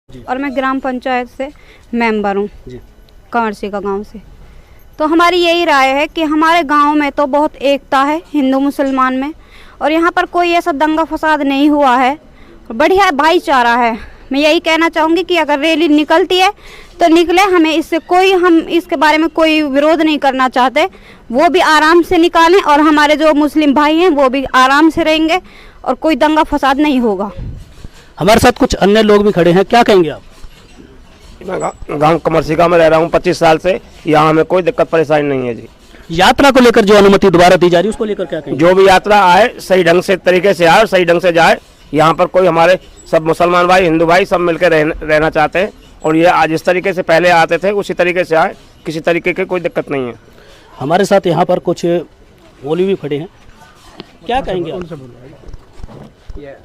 और मैं ग्राम पंचायत से मेंबर हूँ कंवरसी का गांव से। तो हमारी यही राय है कि हमारे गांव में तो बहुत एकता है हिंदू मुसलमान में, और यहाँ पर कोई ऐसा दंगा फसाद नहीं हुआ है, बढ़िया भाईचारा है। मैं यही कहना चाहूँगी कि अगर रैली निकलती है तो निकले, हमें इससे कोई, हम इसके बारे में कोई विरोध नहीं करना चाहते। वो भी आराम से निकालें और हमारे जो मुस्लिम भाई हैं वो भी आराम से रहेंगे और कोई दंगा फसाद नहीं होगा। हमारे साथ कुछ अन्य लोग भी खड़े हैं, क्या कहेंगे आप? मैं गांव कमरसिका में रह रहा हूँ 25 साल से, यहाँ हमें कोई दिक्कत परेशानी नहीं है जी। यात्रा को लेकर जो अनुमति दोबारा दी जा रही है उसको लेकर क्या कहेंगे? जो भी यात्रा आए सही ढंग से तरीके से आए और सही ढंग से जाए। यहाँ पर कोई, हमारे सब मुसलमान भाई हिंदू भाई सब मिलकर रहना चाहते हैं, और ये आज जिस तरीके से पहले आते थे उसी तरीके से आए, किसी तरीके की कोई दिक्कत नहीं है। हमारे साथ यहाँ पर कुछ मौलवी भी खड़े हैं, क्या कहेंगे आप?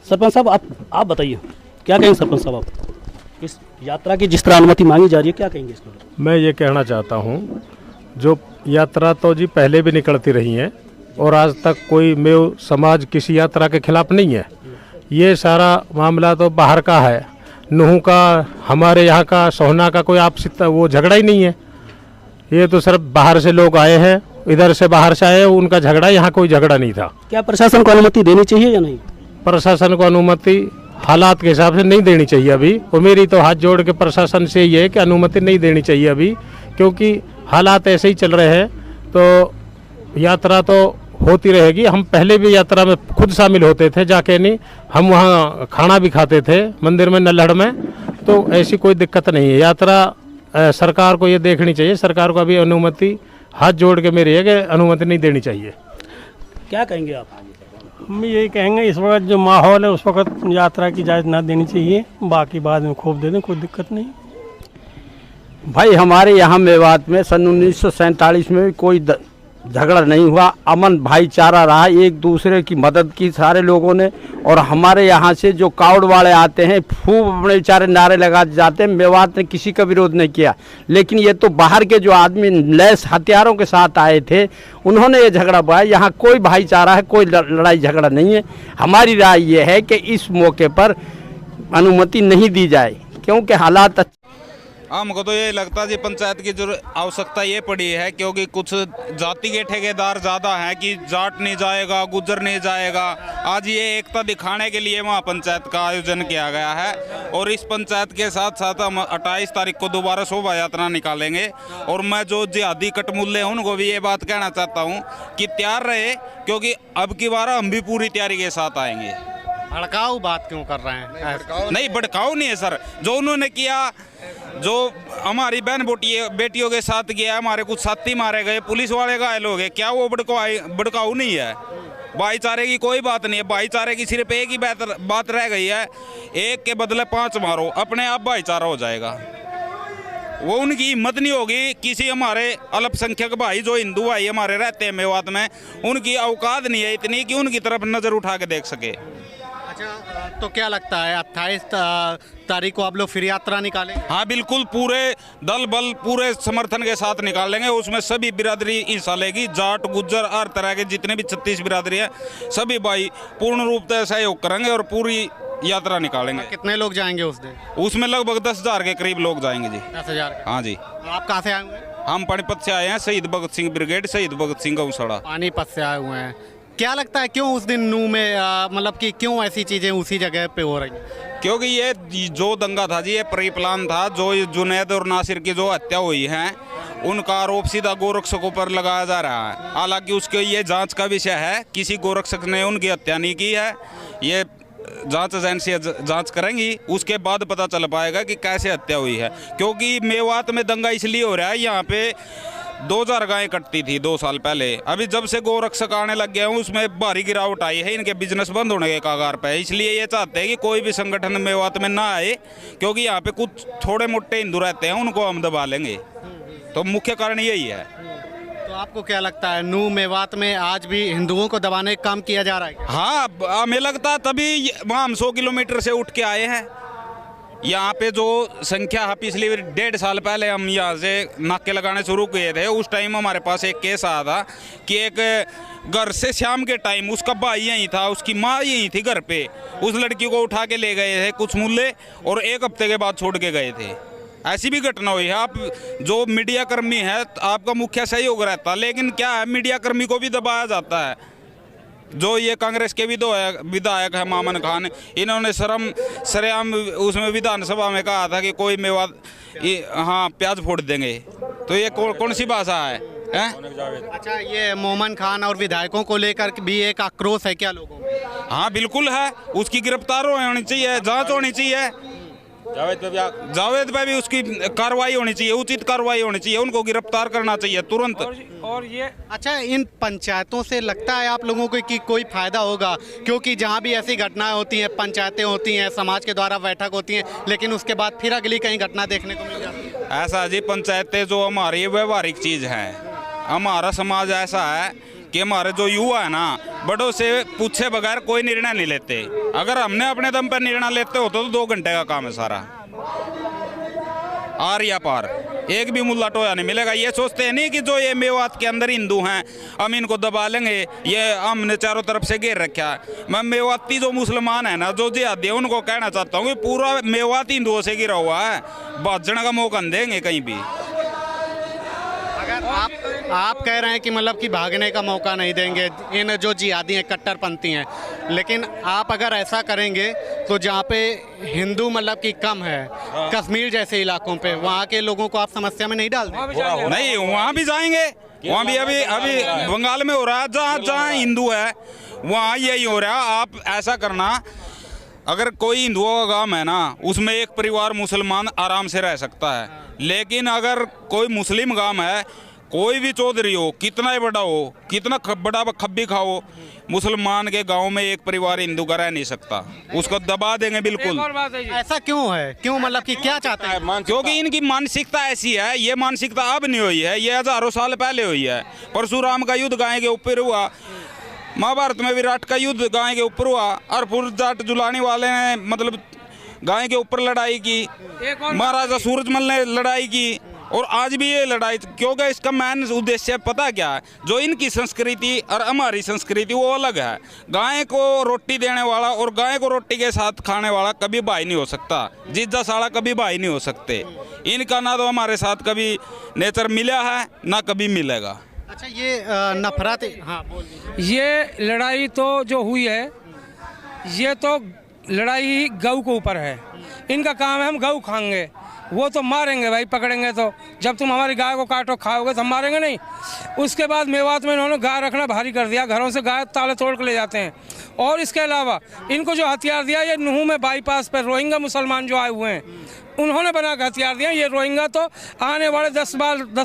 सरपंच साहब आप बताइए, क्या कहेंगे सरपंच साहब आप? इस यात्रा की जिस तरह अनुमति मांगी जा रही है, क्या कहेंगे इसके बारे में? मैं ये कहना चाहता हूँ, जो यात्रा तो जी पहले भी निकलती रही है और आज तक कोई मेव समाज किसी यात्रा के खिलाफ नहीं है। ये सारा मामला तो बाहर का है, नूह का, हमारे यहाँ का, सोहना का कोई आपसी वो झगड़ा ही नहीं है। ये तो सिर्फ बाहर से लोग आए हैं, इधर से बाहर से आए, उनका झगड़ा, यहाँ कोई झगड़ा नहीं था। क्या प्रशासन को अनुमति देनी चाहिए या नहीं? प्रशासन को अनुमति हालात के हिसाब से नहीं देनी चाहिए अभी, और मेरी तो हाथ जोड़ के प्रशासन से ये है कि अनुमति नहीं देनी चाहिए अभी, क्योंकि हालात ऐसे ही चल रहे हैं। तो यात्रा तो होती रहेगी। हम पहले भी यात्रा में खुद शामिल होते थे जाके, नहीं हम वहाँ खाना भी खाते थे मंदिर में नल्हड़ में, तो ऐसी कोई दिक्कत नहीं है। यात्रा सरकार को ये देखनी चाहिए, सरकार को अभी अनुमति हाथ जोड़ के मेरी है कि अनुमति नहीं देनी चाहिए। क्या कहेंगे आप? हम यही कहेंगे, इस वक्त जो माहौल है उस वक्त यात्रा की इजाज़त ना देनी चाहिए, बाकी बाद में खूब दे दें, कोई दिक्कत नहीं। भाई हमारे यहाँ मेवात में सन 1947 में कोई झगड़ा नहीं हुआ, अमन भाईचारा रहा, एक दूसरे की मदद की सारे लोगों ने। और हमारे यहाँ से जो कावड़ वाले आते हैं खूब अपने बेचारे नारे लगा जाते हैं, मेवात ने किसी का विरोध नहीं किया। लेकिन ये तो बाहर के जो आदमी लैस हथियारों के साथ आए थे उन्होंने ये झगड़ा बढ़ाया। यहाँ कोई भाईचारा है, कोई लड़ाई झगड़ा नहीं है। हमारी राय ये है कि इस मौके पर अनुमति नहीं दी जाए, क्योंकि हालात हमको तो ये लगता जी पंचायत की जो आवश्यकता ये पड़ी है, क्योंकि कुछ जाति के ठेकेदार ज़्यादा हैं कि जाट नहीं जाएगा, गुज्जर नहीं जाएगा। आज ये एकता दिखाने के लिए वहाँ पंचायत का आयोजन किया गया है, और इस पंचायत के साथ साथ हम 28 तारीख को दोबारा शोभा यात्रा निकालेंगे। और मैं जो जिहादी कटमुल्ले हैं उनको भी ये बात कहना चाहता हूँ कि तैयार रहे, क्योंकि अब की बार हम भी पूरी तैयारी के साथ आएंगे। भड़काऊ बात क्यों कर रहे हैं? नहीं, भड़काऊ नहीं है सर। जो उन्होंने किया, जो हमारी बहन बेटियों के साथ किया, हमारे कुछ साथी मारे गए, पुलिस वाले घायल हो गए, क्या वो भड़काऊ नहीं है? भाईचारे की कोई बात नहीं है। भाईचारे की सिर्फ एक ही बात रह गई है, एक के बदले 5 मारो, अपने आप भाईचारा हो जाएगा। वो उनकी हिम्मत नहीं होगी। किसी हमारे अल्पसंख्यक भाई जो हिंदू भाई हमारे रहते हैं मेवात में, उनकी औकात नहीं है इतनी कि उनकी तरफ नज़र उठा के देख सके। अच्छा, तो क्या लगता है 28 तारीख को आप लोग फिर यात्रा निकालें? हाँ बिल्कुल, पूरे दल बल पूरे समर्थन के साथ निकालेंगे। उसमें सभी बिरादरी हिस्सा लेगी, जाट गुज्जर हर तरह के जितने भी 36 बिरादरी है, सभी भाई पूर्ण रूप से सहयोग करेंगे और पूरी यात्रा निकालेंगे। कितने लोग जाएंगे उस दिन? उसमें लगभग 10,000 के करीब लोग जाएंगे जी। 10,000? हाँ जी। तो आप कहाँ से आए हुए हैं? हम पानीपत से आए हैं, शहीद भगत सिंह ब्रिगेड, शहीद भगत सिंह गौशाला। पानीपत से आए हुए हैं। क्या लगता है क्यों उस दिन नूह में मतलब कि क्यों ऐसी चीज़ें उसी जगह पे हो रही हैं? क्योंकि ये जो दंगा था जी, ये प्री प्लान था। जो जुनैद और नासिर की जो हत्या हुई है, उनका आरोप सीधा गोरक्षकों पर लगाया जा रहा है। हालांकि उसके ये जांच का विषय है, किसी गोरक्षक ने उनकी हत्या नहीं की है। ये जांच एजेंसी जांच करेंगी, उसके बाद पता चल पाएगा कि कैसे हत्या हुई है। क्योंकि मेवात में दंगा इसलिए हो रहा है, यहाँ पे 2000 गायें कटती थी 2 साल पहले। अभी जब से गोरक्षक आने लग गए हैं उसमें भारी गिरावट आई है, इनके बिजनेस बंद होने के कगार पे है। इसलिए ये चाहते हैं कि कोई भी संगठन मेवात में ना आए, क्योंकि यहाँ पे कुछ थोड़े मोटे हिंदू रहते हैं, उनको हम दबा लेंगे। तो मुख्य कारण यही है। तो आपको क्या लगता है नूह मेवात में आज भी हिंदुओं को दबाने का काम किया जा रहा है? हाँ, हमें लगता तभी वहाँ हम 100 किलोमीटर से उठ के आए हैं। यहाँ पे जो संख्या है, पिछले 1.5 साल पहले हम यहाँ से नाके लगाने शुरू किए थे, उस टाइम हमारे पास एक केस आया था कि एक घर से शाम के टाइम उसका भाई यहीं था, उसकी माँ यहीं थी घर पे, उस लड़की को उठा के ले गए थे कुछ मुल्ले और 1 हफ्ते के बाद छोड़ के गए थे। ऐसी भी घटना हुई है। आप जो मीडिया कर्मी है, आपका मुख्य सहयोग रहता, लेकिन क्या है, मीडिया कर्मी को भी दबाया जाता है। जो ये कांग्रेस के विधायक है मामन खान, इन्होंने सरेआम उसमें विधानसभा में कहा था कि कोई मेवात हाँ प्याज फोड़ देंगे, तो ये कौन सी भाषा है? अच्छा, ये मोमन खान और विधायकों को लेकर भी एक आक्रोश है क्या लोगों में? हाँ बिल्कुल है, उसकी गिरफ्तार होनी चाहिए, जांच होनी चाहिए, जावेद पे भी उसकी कार्रवाई होनी चाहिए, उचित कार्रवाई होनी चाहिए, उनको गिरफ्तार करना चाहिए तुरंत। और ये अच्छा, इन पंचायतों से लगता है आप लोगों को कि कोई फायदा होगा? क्योंकि जहाँ भी ऐसी घटनाएं होती हैं, पंचायतें होती हैं, समाज के द्वारा बैठक होती हैं, लेकिन उसके बाद फिर अगली कहीं घटना देखने को मिल जाती है। ऐसा जी, पंचायतें जो हमारी व्यवहारिक चीज़ है, हमारा समाज ऐसा है कि हमारे जो युवा है ना, बड़ों से पूछे बगैर कोई निर्णय नहीं लेते। अगर हमने अपने दम पर निर्णय लेते हो तो 2 घंटे का काम है सारा, आर या पार, एक भी मुल्ला टोया नहीं मिलेगा। ये सोचते हैं नहीं कि जो ये मेवात के अंदर हिंदू हैं हम इनको दबा लेंगे, ये हमने चारों तरफ से घेर रखा है। मैं मेवाती जो मुसलमान है ना, जो जिहादी है, उनको कहना चाहता हूँ कि पूरा मेवात हिंदुओं से घिरा हुआ है, भाजने का मौका नहीं देंगे कहीं भी। अगर आप कह रहे हैं कि मतलब कि भागने का मौका नहीं देंगे इन जो जिहादी हैं, कट्टरपंथी हैं, लेकिन आप अगर ऐसा करेंगे तो जहाँ पे हिंदू मतलब कि कम है, कश्मीर जैसे इलाकों पे, वहाँ के लोगों को आप समस्या में नहीं डाल देंगे? नहीं, वहाँ भी जाएंगे, वहाँ भी अभी बंगाल में हो रहा है, जहाँ हिंदू है वहाँ यही हो रहा है। आप ऐसा करना, अगर कोई हिंदुओं का गांव है ना, उसमें एक परिवार मुसलमान आराम से रह सकता है, लेकिन अगर कोई मुस्लिम गांव है, कोई भी चौधरी हो, कितना ही बड़ा हो, कितना बड़ा खब्बी खाओ, मुसलमान के गांव में एक परिवार हिंदू का रह नहीं सकता, उसको दबा देंगे बिल्कुल। ऐसा क्यों है? क्यों, मतलब कि क्या चाहते हैं? क्योंकि इनकी मानसिकता ऐसी है। ये मानसिकता अब नहीं हुई है, ये हजारों साल पहले हुई है। परशुराम का युद्ध गाय के ऊपर हुआ, महाभारत में विराट का युद्ध गाय के ऊपर हुआ, और फिर जाट जुलानी वाले ने मतलब गाय के ऊपर लड़ाई की, महाराजा सूरजमल ने लड़ाई की, और आज भी ये लड़ाई। क्योंकि इसका मेन उद्देश्य पता क्या है, जो इनकी संस्कृति और हमारी संस्कृति वो अलग है। गाय को रोटी देने वाला और गाय को रोटी के साथ खाने वाला कभी भाई नहीं हो सकता, जीजा साला कभी भाई नहीं हो सकते। इनका ना तो हमारे साथ कभी नेचर मिला है, ना कभी मिलेगा। अच्छा, ये नफरत, हाँ बोलिए। ये लड़ाई तो जो हुई है, ये तो लड़ाई गऊ के ऊपर है। इनका काम है हम गऊ खाएंगे, वो तो मारेंगे भाई, पकड़ेंगे तो। जब तुम हमारी गाय को काटो खाओगे तो हम मारेंगे नहीं। उसके बाद मेवात में इन्होंने गाय रखना भारी कर दिया, घरों से गाय ताले तोड़ के ले जाते हैं। और इसके अलावा इनको जो हथियार दिया, ये नूह में बाईपास पर रोहिंग्या मुसलमान जो आए हुए हैं, उन्होंने बना के हथियार दिया। ये रोहिंग्या तो आने वाले 10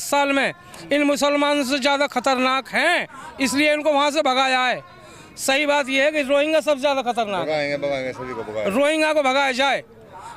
साल में इन मुसलमानों से ज़्यादा खतरनाक हैं, इसलिए इनको वहाँ से भगाया है। सही बात यह है कि रोहिंग्या सबसे ज़्यादा खतरनाक है, रोहिंग्या को भगाया जाए।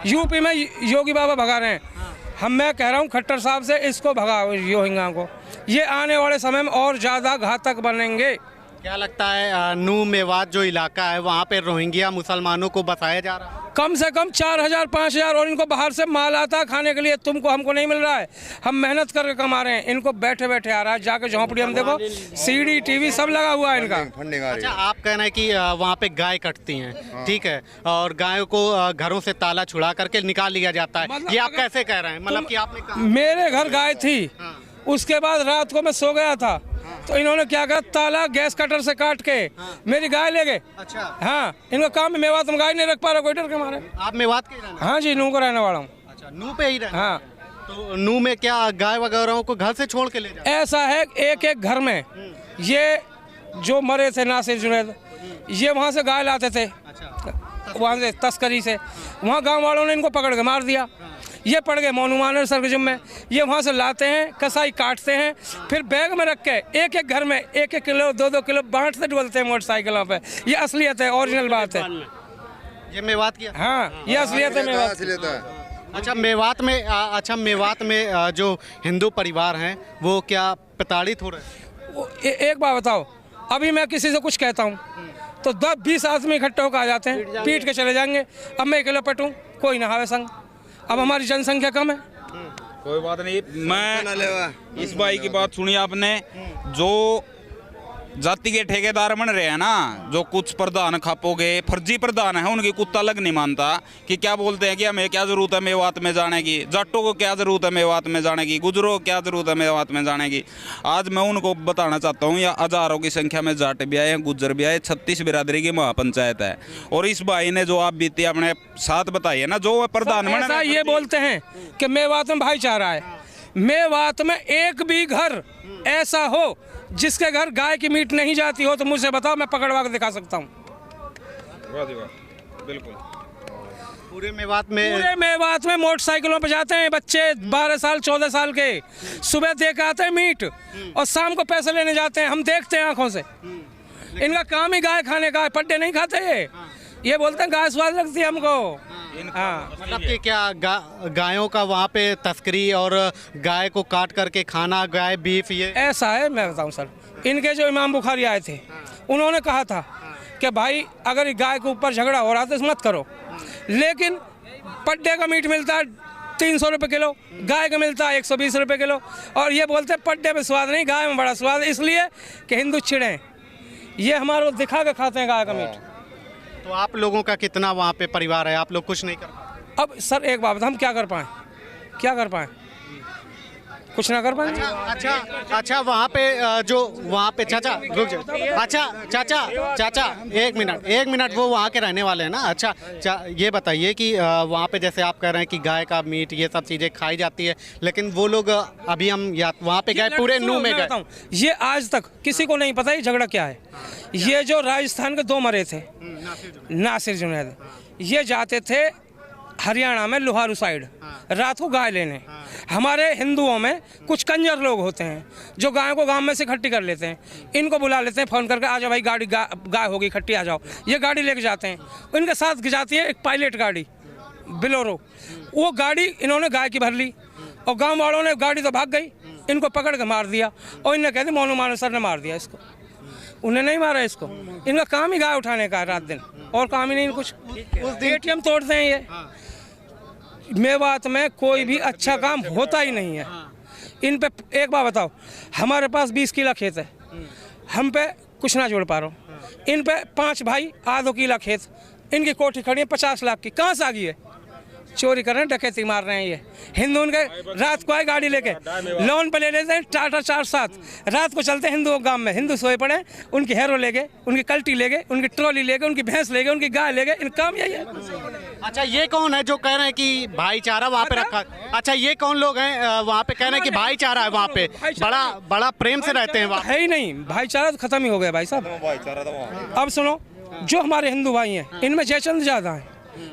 यूपी में योगी बाबा भगा रहे हैं, मैं कह रहा हूँ खट्टर साहब से, इसको भगाओ रोहिंग्या को, ये आने वाले समय में और ज़्यादा घातक बनेंगे। क्या लगता है नूह मेवात जो इलाका है, वहाँ पे रोहिंग्या मुसलमानों को बसाया जा रहा है? कम से कम 4000 5000, और इनको बाहर से माल आता है खाने के लिए, तुमको हमको नहीं मिल रहा है। हम मेहनत करके कमा रहे हैं, इनको बैठे बैठे आ रहा है। जाके झोंपड़ी हम देखो, सीडी टीवी सब लगा हुआ है इनका। अच्छा, आप कह रहे हैं कि वहाँ पे गाय कटती हैं, ठीक है, और गायों को घरों से ताला छुड़ा करके निकाल लिया जाता है, ये आप कैसे कह रहे हैं? मतलब कि आपने कहा मेरे घर गाय थी, उसके बाद रात को मैं सो गया था, तो इन्होंने क्या करा, ताला गैस कटर से काट के मेरी गाय ले गए। अच्छा, हाँ, इनका काम है मेवात में गाय नहीं रख पा रहा कोई, डर के मारे। आप मेवात के रहने? हाँ जी, नूह को रहने वाला हूँ। अच्छा, नूह पे ही रहने? हाँ। तो नूह में क्या गाय वगैरह को घर से छोड़ के ले जाते? ऐसा है, एक एक घर में ये जो मरे थे नासिर जुनैद, ये वहाँ से गाय लाते थे, वहाँ से तस्करी से, वहाँ गाँव वालों ने इनको पकड़ के मार दिया। ये पड़ गए मोनुमानर सरगजम में, ये वहाँ से लाते हैं, कसाई काटते हैं, फिर बैग में रख के एक एक घर में 1-1 किलो 2-2 किलो बांट से डुलते हैं मोटरसाइकिलों पे। ये असलियत है, ओरिजिनल बात है। ये मेवात की? हाँ, ये असलियत है मेवात। अच्छा, मेवात में जो हिंदू परिवार हैं वो क्या प्रताड़ित हो रहे हैं? एक बात बताओ, अभी मैं किसी से कुछ कहता हूँ तो 10-20 आदमी इकट्ठे होकर आ जाते हैं, पीट के चले जाएंगे। अब मैं अकेला पटूँ, कोई ना हावे संग, अब हमारी जनसंख्या कम है। कोई बात नहीं, मैं इस भाई की बात सुनी आपने, जो जाति के ठेकेदार बन रहे हैं ना, जो कुछ प्रधान खापोगे फर्जी प्रधान है, उनकी कुत्ता लग नहीं मानता कि क्या बोलते हैं कि हमें क्या जरूरत है मेवात में जाने की, जाटों को क्या जरूरत है मेवात में जाने की, गुजरों को क्या जरूरत है मेवात में जाने की। आज मैं उनको बताना चाहता हूँ, या हजारों की संख्या में जाट भी आए, गुजर भी आए, 36 बिरादरी की महापंचायत है। और इस भाई ने जो आप बीती अपने साथ बताई है ना, जो प्रधान ऐसा ये बोलते हैं कि मेवात में भाईचारा है। मेवात में एक भी घर ऐसा हो जिसके घर गाय की मीट नहीं जाती हो तो मुझे बताओ, मैं पकड़वा के दिखा सकता हूँ। बिल्कुल पूरे मेवात में मोटरसाइकिलों पे जाते हैं बच्चे 12 साल 14 साल के, सुबह दे के आते हैं मीट और शाम को पैसे लेने जाते हैं। हम देखते हैं आंखों से, इनका काम ही गाय खाने का है, पट्टे नहीं खाते ये बोलते हैं गाय स्वाद लगती है हमको। हाँ, मतलब कि क्या गायों का वहाँ पे तस्करी और गाय को काट करके खाना, गाय बीफ, ये ऐसा है। मैं बताऊँ सर, इनके जो इमाम बुखारी आए थे उन्होंने कहा था कि भाई अगर गाय के ऊपर झगड़ा हो रहा है तो मत करो, लेकिन पट्टे का मीट मिलता है 300 रुपये किलो, गाय का मिलता है 120 रुपये किलो, और ये बोलते हैं पट्टे में स्वाद नहीं, गाय में बड़ा स्वाद, इसलिए कि हिंदू चिड़े ये हमारे दिखा के खाते हैं गाय का मीट। तो आप लोगों का कितना वहाँ पे परिवार है, आप लोग कुछ नहीं कर पाए? अब सर एक बात, हम क्या कर पाएँ, क्या कर पाएँ, कुछ ना कर पाएँ। अच्छा वहाँ पे जो वहाँ पे चाचा रुक जाओ, अच्छा चाचा एक मिनट वो वहाँ के रहने वाले हैं ना। अच्छा ये बताइए कि वहाँ पे जैसे आप कह रहे हैं कि गाय का मीट ये सब चीज़ें खाई जाती है, लेकिन वो लोग अभी हम वहाँ पे गए पूरे नू में गए, ये आज तक किसी को नहीं पता ये झगड़ा क्या है। ये जो राजस्थान के 2 मरे थे, नासिर जुनैद, ये जाते थे हरियाणा में लोहारू साइड रात को गाय लेने। हमारे हिंदुओं में कुछ कंजर लोग होते हैं जो गायों को गांव में से इकट्ठी कर लेते हैं, इनको बुला लेते हैं फ़ोन करके, आ जाओ भाई गाड़ी गाय होगी इकट्ठी, आ जाओ। ये गाड़ी लेके जाते हैं, इनके साथ जाती है एक पायलट गाड़ी बिलोरो, वो गाड़ी इन्होंने गाय की भर ली और गाँव वालों ने गाड़ी तो भाग गई, इनको पकड़ के मार दिया और इन्हें कहते मोनू मानो सर ने मार दिया इसको, उन्हें नहीं मारा इसको, इनका काम ही गाय उठाने का है रात दिन, और काम ही नहीं कुछ। ATM तोड़ते हैं ये। मेवात में कोई भी अच्छा काम होता ही नहीं है। इन पे एक बात बताओ, हमारे पास 20 किला खेत है, हम पे कुछ ना जोड़ पा रहा हूँ, इन पे 5 भाई आधो किला खेत, इनकी कोठी खड़ी है 50 लाख की, कहाँ से आ गई है? चोरी कर रहे हैं, डकैती मार रहे हैं ये हिंदू। उनके रात को आए गाड़ी लेके, लोन पे ले लेते हैं टाटा 4-7, रात को चलते हैं हिंदुओं गांव में, हिंदू सोए पड़े, उनकी हेरो ले गए, उनकी कल्टी ले गए, उनकी ट्रॉली ले गए, उनकी भैंस ले गए, उनकी गाय ले गए, इनका काम यही है। अच्छा ये कौन है जो कह रहे हैं कि भाईचारा वहाँ पे रखा? अच्छा ये कौन लोग हैं वहाँ पे कह रहे हैं कि भाईचारा है वहाँ पे, बड़ा प्रेम से रहते हैं वहाँ? है ही नहीं, भाईचारा तो खत्म ही हो गया भाई साहब। अब सुनो, जो हमारे हिंदू भाई हैं इनमें जयचंद ज़्यादा है,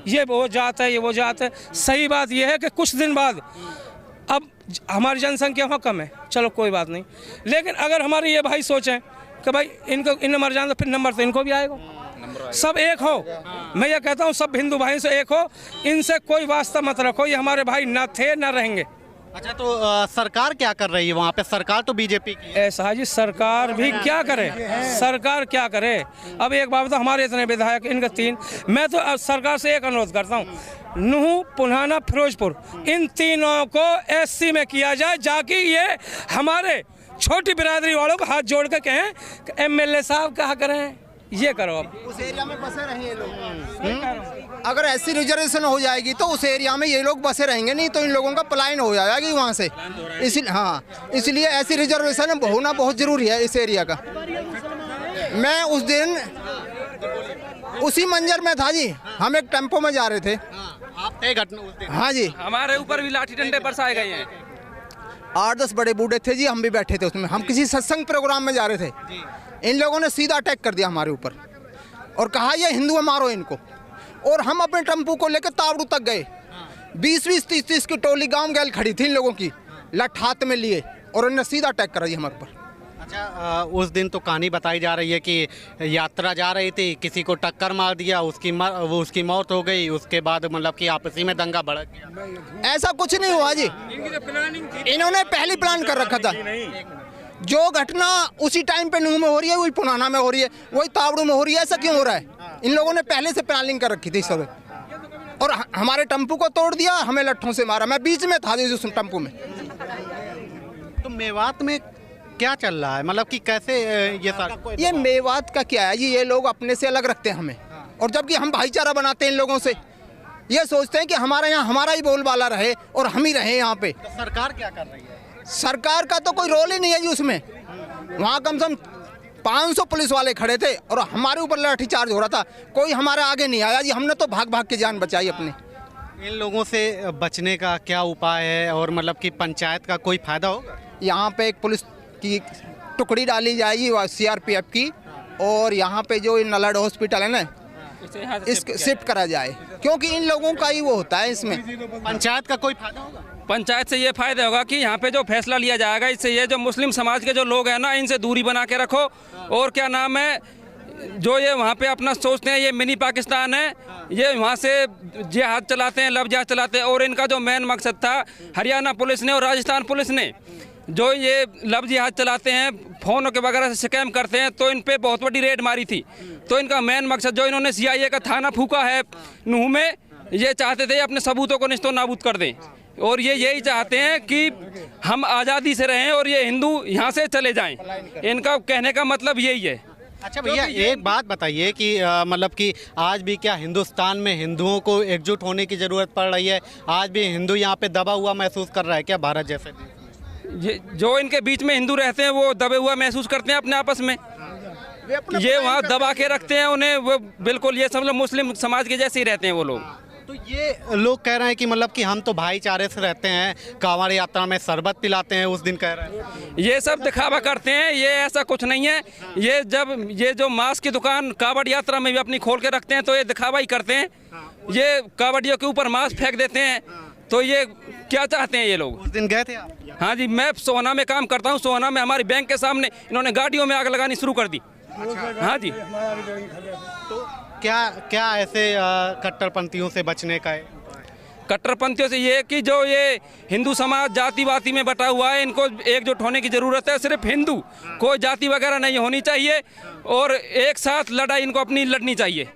ये वो जात है, ये वो जात है। सही बात ये है कि कुछ दिन बाद अब हमारी जनसंख्या वहाँ कम है, चलो कोई बात नहीं, लेकिन अगर हमारे ये भाई सोचें कि भाई इनके मर जाए तो फिर नंबर तो इनको भी आएगा। सब एक हो, मैं ये कहता हूँ सब हिंदू भाई से एक हो, इनसे कोई वास्ता मत रखो, ये हमारे भाई ना थे ना रहेंगे। अच्छा तो सरकार क्या कर रही है वहाँ पे? सरकार तो बीजेपी की है। ऐसा जी, सरकार भी क्या करे, सरकार क्या करे? अब एक बात तो हमारे इतने विधायक, इनके 3, मैं तो सरकार से एक अनुरोध करता हूँ, नूह, पुन्हाना, फिरोजपुर, इन तीनों को SC में किया जाए, जाकि ये हमारे छोटी बिरादरी वालों को हाथ जोड़ के कहें कि MLA साहब कहा करें, ये करो। अब उस एरिया में बसे रहें ये लोग। अगर ऐसी रिजर्वेशन हो जाएगी तो उस एरिया में ये लोग बसे रहेंगे, नहीं तो इन लोगों का पलायन हो जाएगी वहाँ से। इसलिए ऐसी रिजर्वेशन होना बहुत ज़रूरी है इस एरिया का। मैं उस दिन उसी मंजर में था जी, हम एक टेम्पो में जा रहे थे। आप थे घटना उस दिन? हाँ जी, हमारे ऊपर भी लाठी डंडे बरसाए गए हैं। 8-10 बड़े बूढ़े थे जी, हम भी बैठे थे उसमें, हम किसी सत्संग प्रोग्राम में जा रहे थे। इन लोगों ने सीधा अटैक कर दिया हमारे ऊपर और कहा ये हिंदू मारो इनको, और हम अपने टेम्पू को लेकर तावड़ू तक गए। 20-20, 30-30 की टोली गांव गैल खड़ी थी इन लोगों की, लठ हाथ में लिए, और उन्होंने सीधा अटैक करा दिया हमारे ऊपर। अच्छा उस दिन तो कहानी बताई जा रही है कि यात्रा जा रही थी, किसी को टक्कर मार दिया, उसकी मौत हो गई, उसके बाद मतलब कि आपसी में दंगा भड़क गया। ऐसा कुछ नहीं हुआ जी, इन्होंने पहले प्लान कर रखा था। जो घटना उसी टाइम पे नूह में हो रही है वही पुनाना में हो रही है, वही तावड़ू में हो रही है, ऐसा क्यों हो रहा है? इन लोगों ने पहले से प्लानिंग कर रखी थी सब। और हमारे टेम्पू को तोड़ दिया, हमें लट्ठों से मारा। मैं बीच में था उस टेम्पू में। तो मेवात में क्या चल रहा है, मतलब कि कैसे ये मेवात का क्या है जी, ये लोग अपने से अलग रखते हैं हमें, और जबकि हम भाईचारा बनाते हैं इन लोगों से। ये सोचते हैं कि हमारे यहाँ हमारा ही बोलबाला रहे और हम ही रहे यहाँ पे। तो सरकार क्या कर रही है? सरकार का तो कोई रोल ही नहीं है जी उसमें। वहाँ कम से कम 500 पुलिस वाले खड़े थे और हमारे ऊपर लाठीचार्ज हो रहा था, कोई हमारे आगे नहीं आया जी। हमने तो भाग भाग के जान बचाई अपनी। इन लोगों से बचने का क्या उपाय है, और मतलब कि पंचायत का कोई फायदा होगा? यहाँ पे एक पुलिस की टुकड़ी डाली जाएगी CRPF की, और यहाँ पे जो नलड हॉस्पिटल है ना, इसको शिफ्ट करा जाए, क्योंकि इन लोगों का ही वो होता है इसमें। पंचायत का कोई फायदा होगा? पंचायत से ये फायदा होगा कि यहाँ पे जो फैसला लिया जाएगा, इससे ये जो मुस्लिम समाज के जो लोग हैं ना, इनसे दूरी बना के रखो। और क्या नाम है, जो ये वहाँ पे अपना सोचते हैं ये मिनी पाकिस्तान है, ये वहाँ से जिहाद चलाते हैं, लव जिहाद चलाते हैं। और इनका जो मेन मकसद था, हरियाणा पुलिस ने और राजस्थान पुलिस ने जो ये लव जिहाद चलाते हैं, फ़ोनों के वगैरह से स्कैम करते हैं, तो इन पे बहुत बड़ी रेड मारी थी। तो इनका मेन मकसद, जो इन्होंने CIA का थाना फूका है नूह में, ये चाहते थे अपने सबूतों को निस्तो नाबूद कर दें। और ये यही चाहते हैं कि हम आज़ादी से रहें और ये हिंदू यहाँ से चले जाएं। इनका कहने का मतलब यही है। अच्छा भैया, एक बात बताइए कि मतलब कि आज भी क्या हिंदुस्तान में हिंदुओं को एकजुट होने की ज़रूरत पड़ रही है? आज भी हिंदू यहाँ पे दबा हुआ महसूस कर रहा है क्या भारत जैसे देश? जो इनके बीच में हिंदू रहते हैं वो दबे हुआ महसूस करते हैं अपने आपस में, ये वहाँ दबा के रखते हैं उन्हें, वो बिल्कुल ये सब लोग मुस्लिम समाज के जैसे ही रहते हैं वो लोग। तो ये लोग कह रहे हैं कि मतलब कि हम तो भाईचारे से रहते हैं, कांवड़ यात्रा में शरबत पिलाते हैं, उस दिन कह रहे हैं। ये सब दिखावा करते हैं, ये ऐसा कुछ नहीं है। ये जब ये जो मांस की दुकान कांवड़ यात्रा में भी अपनी खोल के रखते हैं, तो ये दिखावा ही करते हैं। ये कांवड़ियों के ऊपर मांस फेंक देते हैं, तो ये क्या चाहते हैं ये लोग? उस दिन गए थे आप? हाँ जी, मैं सोहना में काम करता हूँ। सोहना में हमारी बैंक के सामने इन्होंने गाड़ियों में आग लगानी शुरू कर दी। हाँ जी। तो क्या ऐसे कट्टरपंथियों से बचने का है? कट्टरपंथियों से ये कि जो ये हिंदू समाज जातिवादी में बटा हुआ है, इनको एकजुट होने की ज़रूरत है। सिर्फ हिंदू, कोई जाति वगैरह नहीं होनी चाहिए, और एक साथ लड़ाई इनको अपनी लड़नी चाहिए।